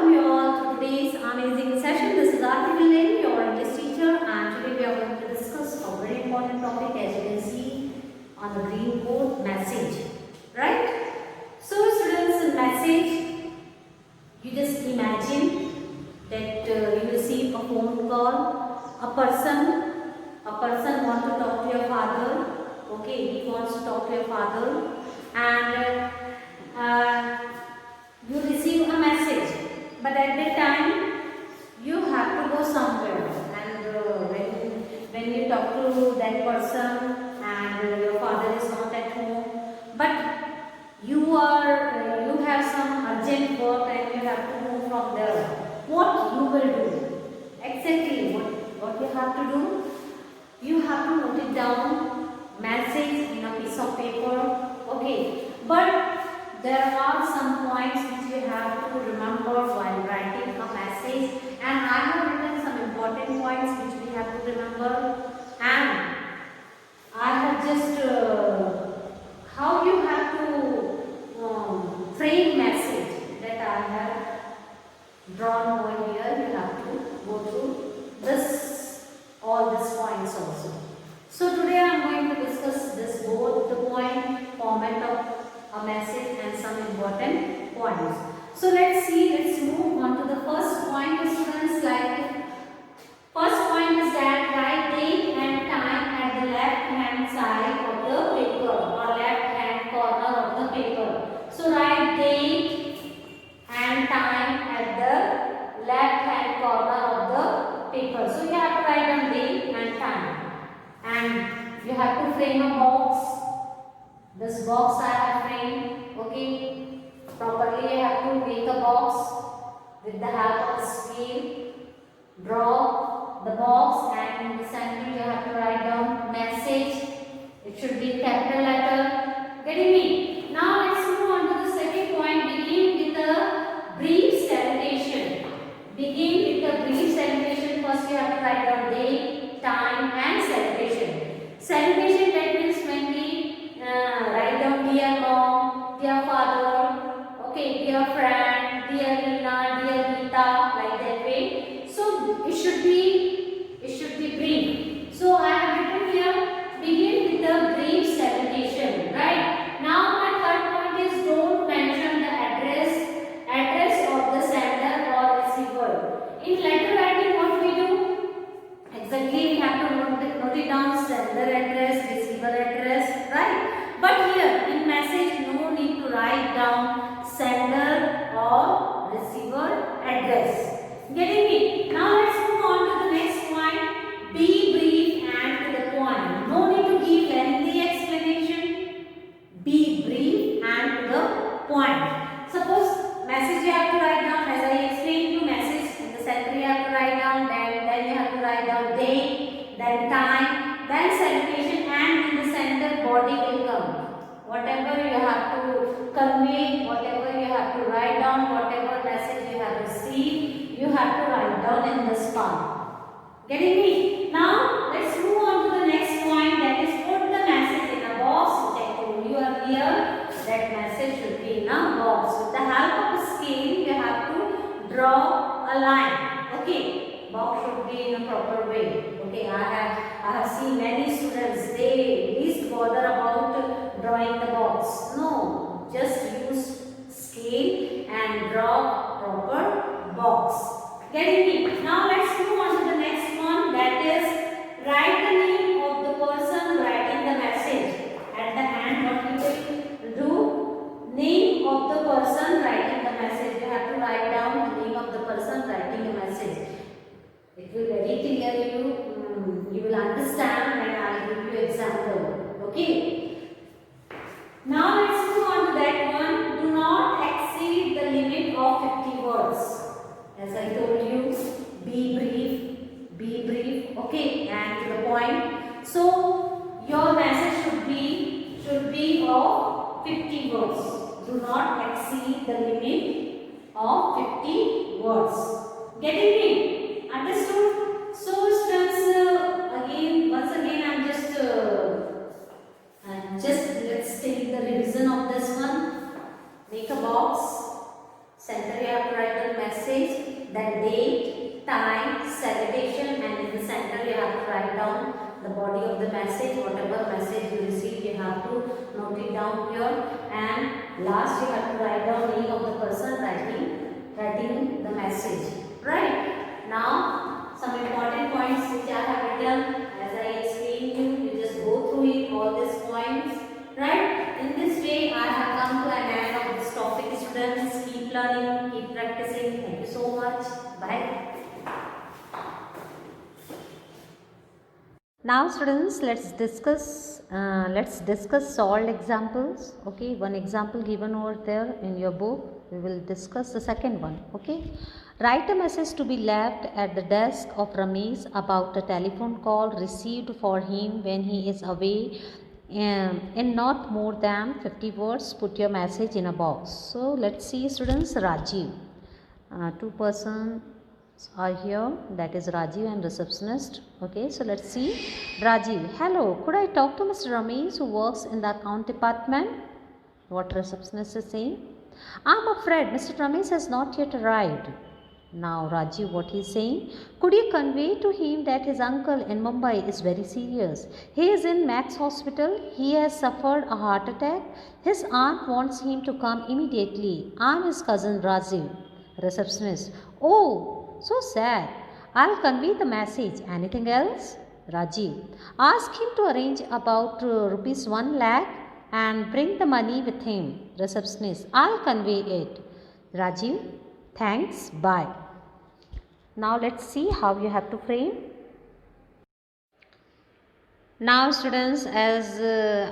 welcome you all to today's amazing session. This is Aarti Villen, your English teacher, and today we are going to discuss a very important topic, as you can see on the green board, message. Right? So students, in message, you just imagine that you receive a phone call, a person wants to talk to your father. Okay, he wants to talk to your father, and you receive a message, but at that time you have to go somewhere, and when you talk to that person and your father is not at home, but you have some urgent work and you have to move from there, what you will do? Exactly what you have to do? You have to note it down, message in a piece of paper. Okay, but there are some points which you have to remember while writing a message, and I have written some important points which we have to remember, and I have just how you have to frame message that I have drawn over here. You have to go through all these points also. So today I am going to discuss this both the point, format of a message and some important points. So let's move on to the first point, students. First point is that write date and time at the left hand side of the paper or left hand corner of the paper. So write date and time at the left hand corner of the paper. So you have to write down date and time, and you have to frame a box. This box I have framed, okay. Properly I have to make a box with the help of a scale. Draw the box, and in the center you have to write down message. It should be capital letter. Getting me? Now let's move on to the second point. Begin with a brief salutation. Begin with a brief salutation. First you have to write down date, time and salutation. Salutation, that means when we write down dear mom, dear father, okay, dear friend, dear Lina, dear Rita, like that way. So it should be brief. So I have written here, begin with a brief salutation, right? Now my third point is don't mention the address of the sender or receiver. In letter writing, what we do? Exactly, we have to note it down, sender address, receiver address, right? But here in message, no need to write down sender or receiver address. Getting it? Now let's move on to the next point. Be brief and to the point. No need to give lengthy explanation. Be brief and to the point. Suppose message you have to write down, as I explained you, message in the center you have to write down, then you have to write down date, then time, then salutation, and in the center body will come. Whatever you have to convey, whatever you have to write down, whatever message you have received, you have to write down in this part. Getting me? Now let's move on to the next point, that is put the message in a box, which I told you earlier. That message should be in a box. With the help of a scale, you have to draw a line. Okay, box should be in a proper way. Okay, I have seen many students, they least bother about drawing the box. No, just use scale and draw a proper box. Getting me? Now let's move on to the next one, that is write the name of the person writing the message. At the end, what you will do? Name of the person writing the message. You have to write down the name of the person writing the message. It will very clear you will understand, and I will give you example. Okay. Now let's move on to that one. Do not exceed the limit of 50 words. As I told you, be brief, okay, and to the point. So your message should be of 50 words. Do not exceed the limit of 50 words. Getting me? Understood? So students, once again I'm just let's take the revision of this one. Make a box. Center you have to write the message, then date, time, salutation, and in the center you have to write down the body of the message. Whatever message you receive, you have to note it down here, and last you have to write down name of the person writing the message. Right? Now some important points which I have written as I explained you just go through it, all these points. Right? In this way I have come to an end of this topic, students. Keep learning, keep practicing. Thank you so much. Bye. Now students, let's discuss solved examples. Okay, one example given over there in your book. We will discuss the second one. Okay, write a message to be left at the desk of Ramesh about a telephone call received for him when he is away. In not more than 50 words, put your message in a box. So let's see students. Rajiv, two persons are here, that is Rajiv and receptionist. Okay, so let's see. Rajiv, hello, could I talk to Mr. Ramesh who works in the account department? What receptionist is saying? I'm afraid Mr. Ramesh has not yet arrived. Now Rajiv, what he is saying? Could you convey to him that his uncle in Mumbai is very serious? He is in Max Hospital. He has suffered a heart attack. His aunt wants him to come immediately. I'm his cousin Rajiv. Receptionist, oh, so sad. I'll convey the message. Anything else? Rajiv, ask him to arrange about rupees 1 lakh and bring the money with him. Receptionist, I'll convey it. Rajiv, thanks, bye. Now let's see how you have to frame. Now students, as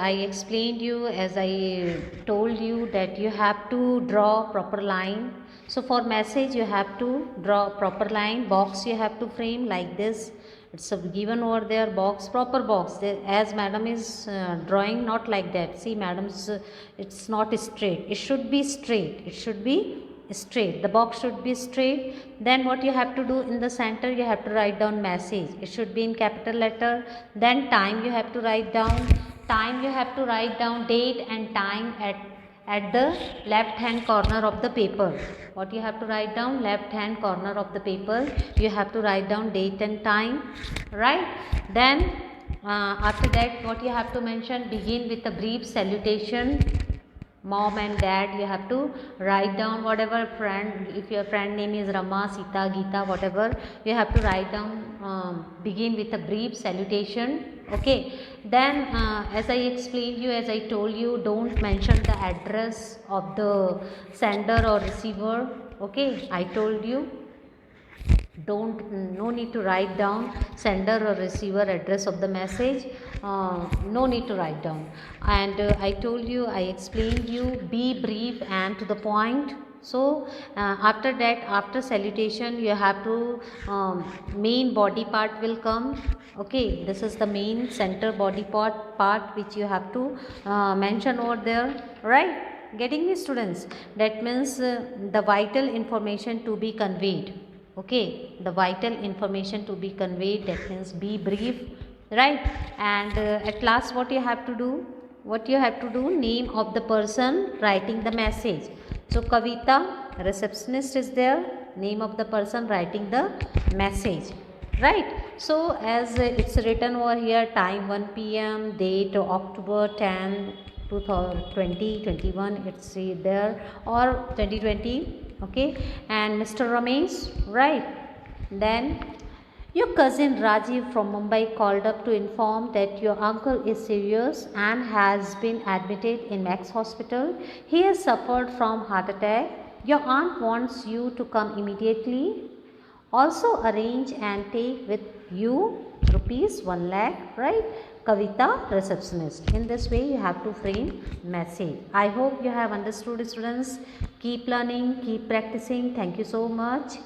I explained you, as I told you that you have to draw proper line. So for message you have to draw proper line, box you have to frame like this. It's given over there, box, proper box. As madam is drawing, not like that. See madam's, it's not straight. It should be straight. It should be straight. The box should be straight. Then what you have to do in the center, you have to write down message. It should be in capital letter. Then time you have to write down. Time you have to write down date and time at the left hand corner of the paper. What you have to write down? Left hand corner of the paper. You have to write down date and time. Right? Then after that what you have to mention? Begin with a brief salutation. Mom and dad, you have to write down whatever friend, if your friend name is Rama, Sita, Geeta, whatever, you have to write down, begin with a brief salutation. Okay, then as I explained you, as I told you, don't mention the address of the sender or receiver. Okay, I told you, no need to write down sender or receiver address of the message. No need to write down. And I told you, I explained you, be brief and to the point. So after that, after salutation, you have to main body part will come. Okay, this is the main center body part which you have to mention over there, right? Getting me students? That means the vital information to be conveyed. Okay, the vital information to be conveyed, that means be brief, right? And at last what you have to do? What you have to do? Name of the person writing the message. So Kavita, receptionist is there, name of the person writing the message, right? So as it's written over here, time 1 p.m, date October 10, 2021, it's there, or 2020. Okay, and Mr. Ramesh, right? Then your cousin Rajiv from Mumbai called up to inform that your uncle is serious and has been admitted in Max Hospital. He has suffered from heart attack. Your aunt wants you to come immediately. Also arrange and take with you rupees 1 lakh, right? Kavita, receptionist. In this way you have to frame message. I hope you have understood, students. Keep learning, keep practicing. Thank you so much.